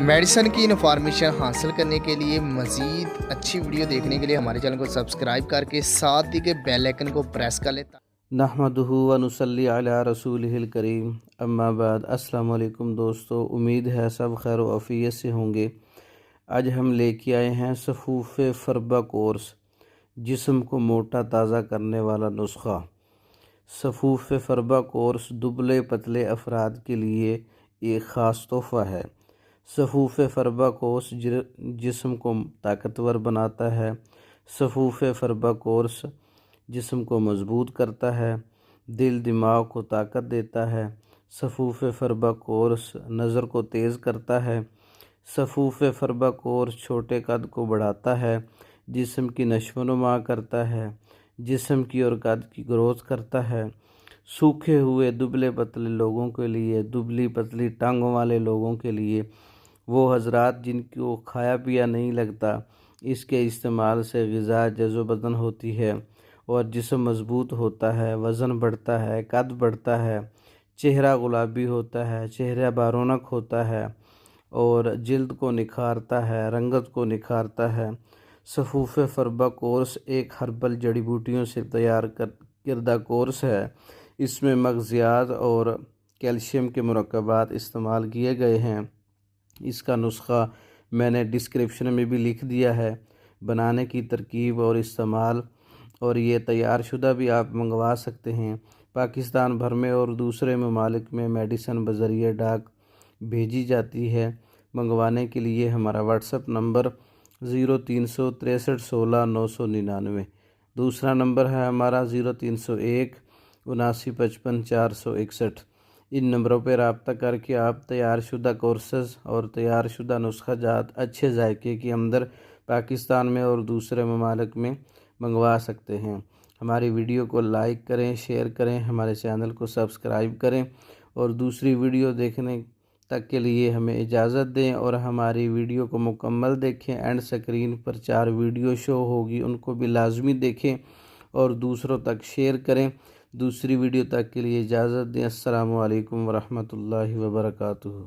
Medicine کی information حاصل کرنے کے لیے مزید اچھی ویڈیو دیکھنے کے لیے ہمارے چینل کو سبسکرائب کر کے ساتھ ہی کے بیل آئکن کو پریس کر لیں۔ نحمدہ و نصلی علی رسولہ الکریم، اما بعد۔ السلام علیکم دوستو، امید ہے سب خیر و عافیت سے ہوں گے۔ آج ہم لے کے آئے ہیں صفوف فربہ کورس، جسم کو موٹا تازہ کرنے والا نسخہ۔ صفوف فربہ کورس دبلے پتلے افراد کے لیے ایک خاص تحفہ ہے۔ صفوف فربہ کورس جسم کو طاقتور بناتا ہے۔ صفوف فربہ کورس جسم کو مضبوط کرتا ہے، دل دماغ کو طاقت دیتا ہے۔ صفوف فربہ کورس نظر کو تیز کرتا ہے۔ صفوف فربہ کورس چھوٹے قد کو بڑھاتا ہے، جسم کی نشو و نما کرتا ہے، جسم کی اور قد کی گروتھ کرتا ہے۔ سوکھے ہوئے دبلے پتلے لوگوں کے لیے، دبلی پتلی ٹانگوں والے لوگوں کے لیے، وہ حضرات جن کو کھایا پیا نہیں لگتا، اس کے استعمال سے غذا جذب بدن ہوتی ہے اور جسم مضبوط ہوتا ہے، وزن بڑھتا ہے، قد بڑھتا ہے، چہرہ گلابی ہوتا ہے، چہرہ بارونق ہوتا ہے اور جلد کو نکھارتا ہے، رنگت کو نکھارتا ہے۔ صفوف فربہ کورس ایک ہربل جڑی بوٹیوں سے تیار کردہ کورس ہے۔ اس میں مغزیات اور کیلشیم کے مرکبات استعمال کیے گئے ہیں۔ اس کا نسخہ میں نے ڈسکرپشن میں بھی لکھ دیا ہے، بنانے کی ترکیب اور استعمال، اور یہ تیار شدہ بھی آپ منگوا سکتے ہیں۔ پاکستان بھر میں اور دوسرے ممالک میں میڈیسن بذریعہ ڈاک بھیجی جاتی ہے۔ منگوانے کے لیے ہمارا واٹس ایپ نمبر 0363 16 999، دوسرا نمبر ہے ہمارا 0301 7955 461۔ ان نمبروں پہ رابطہ کر کے آپ تیار شدہ کورسز اور تیار شدہ نسخہ جات اچھے ذائقے کے اندر پاکستان میں اور دوسرے ممالک میں منگوا سکتے ہیں۔ ہماری ویڈیو کو لائک کریں، شیئر کریں، ہمارے چینل کو سبسکرائب کریں اور دوسری ویڈیو دیکھنے تک کے لیے ہمیں اجازت دیں، اور ہماری ویڈیو کو مکمل دیکھیں۔ اینڈ سکرین پر 4 ویڈیو شو ہوگی، ان کو بھی لازمی دیکھیں اور دوسروں تک شیئر کریں۔ دوسری ویڈیو تک کے لیے اجازت دیں۔ السلام علیکم ورحمۃ اللہ وبرکاتہ۔